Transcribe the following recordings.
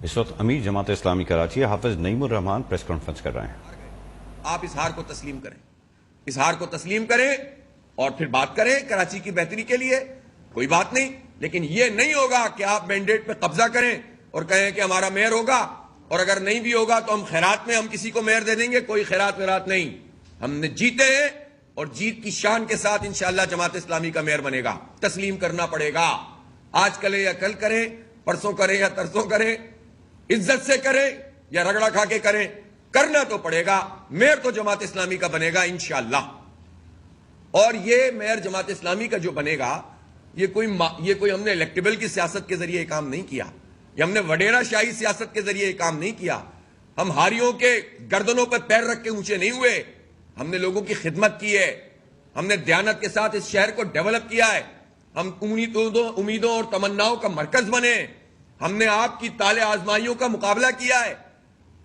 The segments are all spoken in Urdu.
اس وقت امیر جماعت اسلامی کراچی حافظ نعیم الرحمان پریس کانفرنس کر رہے ہیں۔ آپ اس ہار کو تسلیم کریں، اس ہار کو تسلیم کریں اور پھر بات کریں کراچی کی بہتری کے لیے، کوئی بات نہیں، لیکن یہ نہیں ہوگا کہ آپ مینڈیٹ پہ قبضہ کریں اور کہیں کہ ہمارا میئر ہوگا، اور اگر نہیں بھی ہوگا تو ہم خیرات میں ہم کسی کو میئر دے دیں گے۔ کوئی خیرات ویرات نہیں، ہم نے جیتے ہیں اور جیت کی شان کے ساتھ انشاءاللہ جماعت اسلامی کا میئر بنے گا۔ تسلیم کرنا پڑے گا، آج کریں یا کل کریں، پرسوں کریں یا ترسوں کریں، عزت سے کریں یا رگڑا کھا کے کریں، کرنا تو پڑے گا۔ میئر تو جماعت اسلامی کا بنے گا انشاءاللہ، اور یہ میئر جماعت اسلامی کا جو بنے گا یہ کوئی ہم نے الیکٹیبل کی سیاست کے ذریعے کام نہیں کیا، یہ ہم نے وڈیرا شاہی سیاست کے ذریعے کام نہیں کیا، ہم ہاریوں کے گردنوں پر پیر رکھ کے اونچے نہیں ہوئے، ہم نے لوگوں کی خدمت کی ہے، ہم نے دیانت کے ساتھ اس شہر کو ڈیولپ کیا ہے، ہم امیدوں اور تمناؤں کا مرکز بنے، ہم نے آپ کی طال آزمائیوں کا مقابلہ کیا ہے۔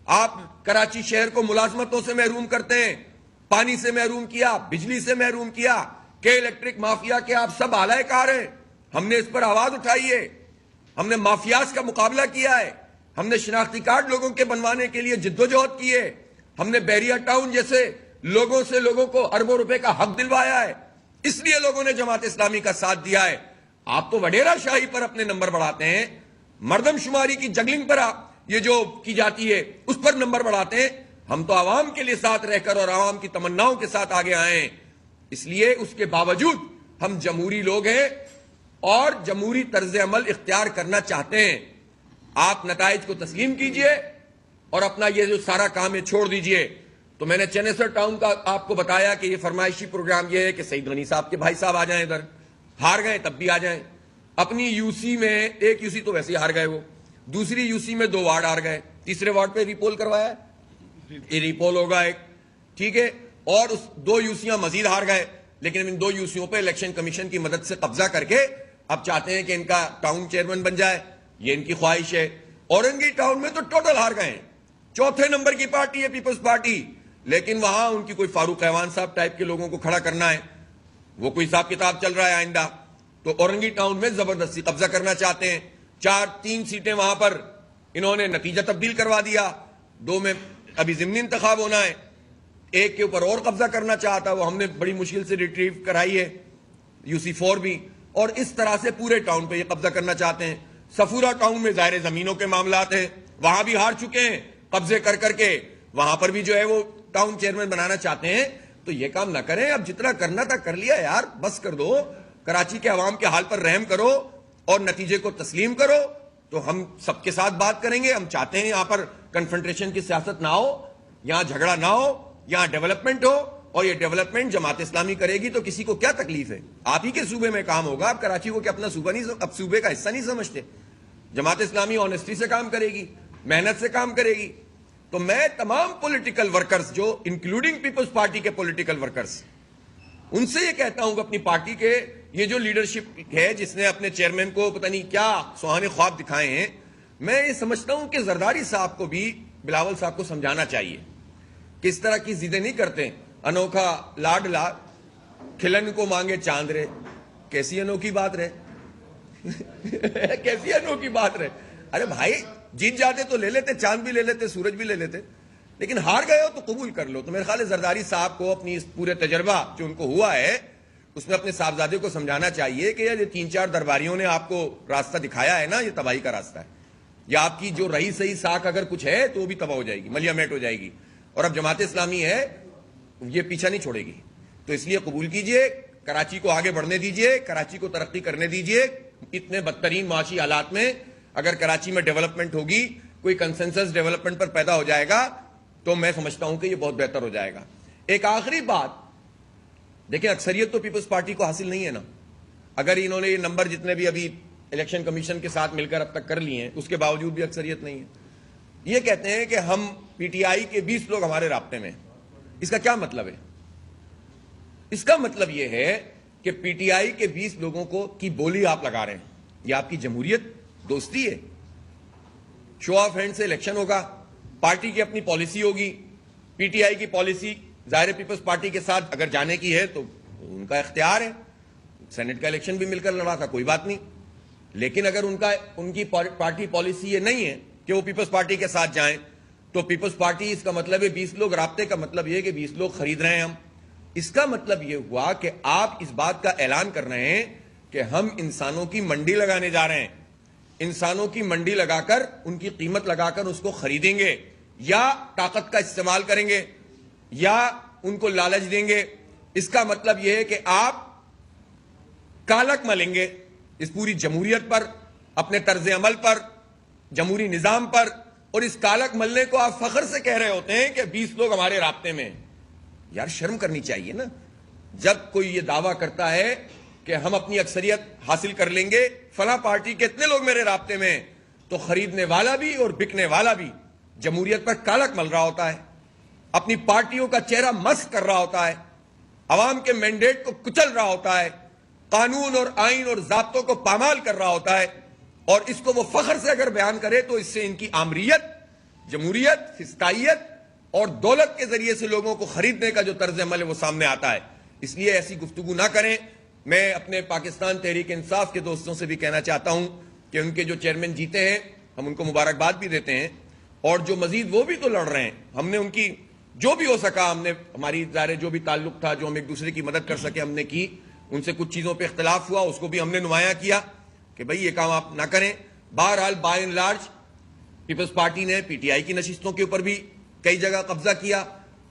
آپ کراچی شہر کو ملازمتوں سے محروم کرتے ہیں، پانی سے محروم کیا، بجلی سے محروم کیا، کہ الیکٹرک مافیا کے آپ سب اعلی کار ہیں، ہم نے اس پر آواز اٹھائی ہے، ہم نے مافیاز کا مقابلہ کیا ہے، ہم نے شناختی کارڈ لوگوں کے بنوانے کے لیے جدوجہد کی ہے، ہم نے بحریہ ٹاؤن جیسے لوگوں کو اربوں روپے کا حق دلوایا ہے، اس لیے لوگوں نے جماعت اسلامی کا ساتھ دیا ہے۔ آپ تو وڈیرا شاہی پر اپنے نمبر بڑھاتے ہیں، مردم شماری کی جگلنگ پر یہ جو کی جاتی ہے اس پر نمبر بڑھاتے ہیں، ہم تو عوام کے لیے ساتھ رہ کر اور عوام کی تمناؤں کے ساتھ آگے آئے ہیں، اس لیے اس کے باوجود ہم جمہوری لوگ ہیں اور جمہوری طرز عمل اختیار کرنا چاہتے ہیں۔ آپ نتائج کو تسلیم کیجئے اور اپنا یہ جو سارا کام ہے چھوڑ دیجئے۔ تو میں نے چینسر ٹاؤن کا آپ کو بتایا کہ یہ فرمائشی پروگرام یہ ہے کہ سعید غنی صاحب کے بھائی صاحب آ جائیں، ادھر ہار گئے تب بھی آ جائیں، اپنی یو سی میں ایک یو سی تو ویسے ہی ہار گئے، وہ دوسری یو سی میں 2 وارڈ ہار گئے، تیسرے وارڈ پہ ریپول کروایا ہے، یہ ریپول ہوگا ایک، ٹھیک ہے، اور اس 2 یو سیاں مزید ہار گئے، لیکن ان 2 یو سیوں پہ الیکشن کمیشن کی مدد سے قبضہ کر کے اب چاہتے ہیں کہ ان کا ٹاؤن چیئرمین بن جائے، یہ ان کی خواہش ہے۔ اورنگی ٹاؤن میں تو ٹوٹل ہار گئے ہیں، 4تھے نمبر کی پارٹی ہے پیپلز پارٹی، لیکن وہاں ان کی کوئی فاروق ایوان صاحب ٹائپ کے لوگوں کو کھڑا کرنا ہے، وہ کوئی حساب کتاب چل رہا ہے آئندہ، تو اورنگی ٹاؤن میں زبردستی قبضہ کرنا چاہتے ہیں۔ 3 سیٹیں وہاں پر انہوں نے نتیجہ تبدیل کروا دیا، 2 میں ابھی ضمنی انتخاب ہونا ہے، ایک کے اوپر اور قبضہ کرنا چاہتا، وہ ہم نے بڑی مشکل سے ریٹریو کرائی ہے، UC4 بھی، اور اس طرح سے پورے ٹاؤن پہ یہ قبضہ کرنا چاہتے ہیں۔ صفورہ ٹاؤن میں ظاہر زمینوں کے معاملات ہیں، وہاں بھی ہار چکے ہیں قبضے کر کے، وہاں پر بھی جو ہے وہ ٹاؤن چیئرمین بنانا چاہتے ہیں۔ تو یہ کام نہ کریں، اب جتنا کرنا تھا کر لیا یار، بس کر دو، کراچی کے عوام کے حال پر رحم کرو اور نتیجے کو تسلیم کرو، تو ہم سب کے ساتھ بات کریں گے۔ ہم چاہتے ہیں یہاں پر کنفرنٹریشن کی سیاست نہ ہو، یہاں جھگڑا نہ ہو، یہاں ڈیولپمنٹ ہو، اور یہ ڈیولپمنٹ جماعت اسلامی کرے گی تو کسی کو کیا تکلیف ہے؟ آپ ہی کے صوبے میں کام ہوگا، آپ کراچی کو کہ اپنا صوبہ نہیں، اب صوبے کا حصہ نہیں سمجھتے؟ جماعت اسلامی آنیسٹی سے کام کرے گی، محنت سے کام کرے گی۔ تو میں تمام پولیٹیکل ورکرز، جو انکلوڈنگ پیپلز پارٹی کے پولیٹیکل ورکرز، ان سے یہ کہتا ہوں کہ اپنی پارٹی کے یہ جو لیڈرشپ ہے جس نے اپنے چیئرمین کو پتہ نہیں کیا سہانے خواب دکھائے ہیں، میں یہ سمجھتا ہوں کہ زرداری صاحب کو بھی بلاول صاحب کو سمجھانا چاہیے کہ اس طرح کی ضدیں نہیں کرتے۔ انوکھا لاڈلا کھلن کو مانگے چاند رے، کیسی انوکھی بات رہے کیسی انوکھی بات رہے؟ ارے بھائی جیت جاتے تو لے لیتے، چاند بھی لے لیتے، سورج بھی لے لیتے، لیکن ہار گئے ہو تو قبول کر لو۔ تو میرے خیال ہے زرداری صاحب کو اپنی اس پورے تجربہ جو ان کو ہوا ہے اس میں اپنے صاحبزادے کو سمجھانا چاہیے کہ یہ 3-4 درباریوں نے آپ کو راستہ دکھایا ہے نا، یہ تباہی کا راستہ ہے، یا آپ کی جو رہی صحیح ساکھ اگر کچھ ہے تو وہ بھی تباہ ہو جائے گی، ملیا میٹ ہو جائے گی، اور اب جماعت اسلامی ہے یہ پیچھا نہیں چھوڑے گی۔ تو اس لیے قبول کیجئے، کراچی کو آگے بڑھنے دیجئے، کراچی کو ترقی کرنے دیجئے۔ اتنے بدترین معاشی حالات میں اگر کراچی میں ڈیولپمنٹ ہوگی، کوئی کنسنسس ڈیولپمنٹ پر پیدا ہو جائے گا، تو میں سمجھتا ہوں کہ یہ بہت بہتر ہو جائے گا۔ ایک آخری بات، دیکھیں اکثریت تو پیپلز پارٹی کو حاصل نہیں ہے نا، اگر انہوں نے یہ نمبر جتنے بھی ابھی الیکشن کمیشن کے ساتھ مل کر اب تک کر لیے ہیں اس کے باوجود بھی اکثریت نہیں ہے۔ یہ کہتے ہیں کہ ہم PTI کے 20 لوگ ہمارے رابطے میں، اس کا کیا مطلب ہے؟ اس کا مطلب یہ ہے کہ PTI کے 20 لوگوں کو کی بولی آپ لگا رہے ہیں، یہ آپ کی جمہوریت دوستی ہے؟ شو آف ہینڈ سے الیکشن ہوگا، پارٹی کی اپنی پالیسی ہوگی، PTI کی پالیسی ظاہر پیپلز پارٹی کے ساتھ اگر جانے کی ہے تو ان کا اختیار ہے، سینٹ کا الیکشن بھی مل کر لڑا تھا، کوئی بات نہیں، لیکن اگر ان کی پارٹی پالیسی یہ نہیں ہے کہ وہ پیپلز پارٹی کے ساتھ جائیں. تو پیپلز پارٹی اس کا مطلب ہے 20 لوگ, رابطے کا مطلب یہ ہے کہ 20 لوگ خرید رہے ہیں ہم. اس کا مطلب یہ ہوا کہ آپ اس بات کا اعلان کر رہے ہیں کہ ہم انسانوں کی منڈی لگانے جا رہے ہیں, انسانوں کی منڈی لگا کر ان کی قیمت لگا کر اس کو خریدیں گے, یا طاقت کا استعمال کریں گے, یا ان کو لالچ دیں گے. اس کا مطلب یہ ہے کہ آپ کالک ملیں گے اس پوری جمہوریت پر, اپنے طرز عمل پر, جمہوری نظام پر, اور اس کالک ملنے کو آپ فخر سے کہہ رہے ہوتے ہیں کہ 20 لوگ ہمارے رابطے میں ہیں. یار شرم کرنی چاہیے نا. جب کوئی یہ دعویٰ کرتا ہے کہ ہم اپنی اکثریت حاصل کر لیں گے, فلاں پارٹی کے اتنے لوگ میرے رابطے میں ہیں, تو خریدنے والا بھی اور بکنے والا بھی جمہوریت پر کالک مل رہا ہوتا ہے, اپنی پارٹیوں کا چہرہ مسخ کر رہا ہوتا ہے, عوام کے مینڈیٹ کو کچل رہا ہوتا ہے, قانون اور آئین اور ضابطوں کو پامال کر رہا ہوتا ہے. اور اس کو وہ فخر سے اگر بیان کرے تو اس سے ان کی آمریت, جمہوریت, فسطائیت اور دولت کے ذریعے سے لوگوں کو خریدنے کا جو طرز عمل ہے وہ سامنے آتا ہے. اس لیے ایسی گفتگو نہ کریں. میں اپنے پاکستان تحریک انصاف کے دوستوں سے بھی کہنا چاہتا ہوں کہ ان کے جو چیئرمین جیتے ہیں ہم ان کو مبارکباد بھی دیتے ہیں, اور جو مزید وہ بھی تو لڑ رہے ہیں. ہم نے ان کی جو بھی ہو سکا, ہم نے ہماری ظاہر جو بھی تعلق تھا, جو ہم ایک دوسرے کی مدد کر سکے ہم نے کی. ان سے کچھ چیزوں پہ اختلاف ہوا, اس کو بھی ہم نے نمایاں کیا کہ بھئی یہ کام آپ نہ کریں. بہرحال by and large Peoples Party نے پی ٹی آئی کی نشستوں کے اوپر بھی کئی جگہ قبضہ کیا.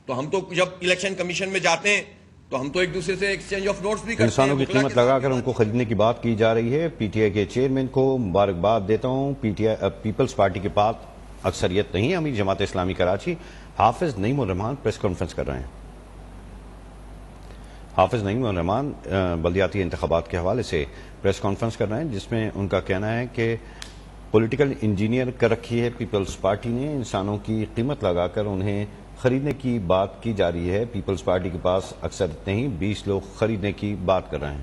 تو ہم تو جب الیکشن کمیشن میں جاتے ہیں تو ہم تو ایک دوسرے سے ایکسچینج آف نوٹس بھی کرتے ہیں. انسانوں کی قیمت لگا کر ان کو خریدنے کی بات کی جا رہی ہے. پی ٹی آئی کے چیئرمین کو مبارکباد دیتا ہوں. پیپلز پارٹی کے پاس اکثریت نہیں, امیر جماعت اسلامی کراچی حافظ نعیم الرحمان پریس کانفرنس کر رہے ہیں. حافظ نعیم الرحمان بلدیاتی انتخابات کے حوالے سے پریس کانفرنس کر رہے ہیں, جس میں ان کا کہنا ہے کہ پولیٹیکل انجینئر کر رکھی ہے پیپلز پارٹی نے, انسانوں کی قیمت لگا کر انہیں خریدنے کی بات کی جا رہی ہے. پیپلز پارٹی کے پاس اکثریت نہیں, 20 لوگ خریدنے کی بات کر رہے ہیں.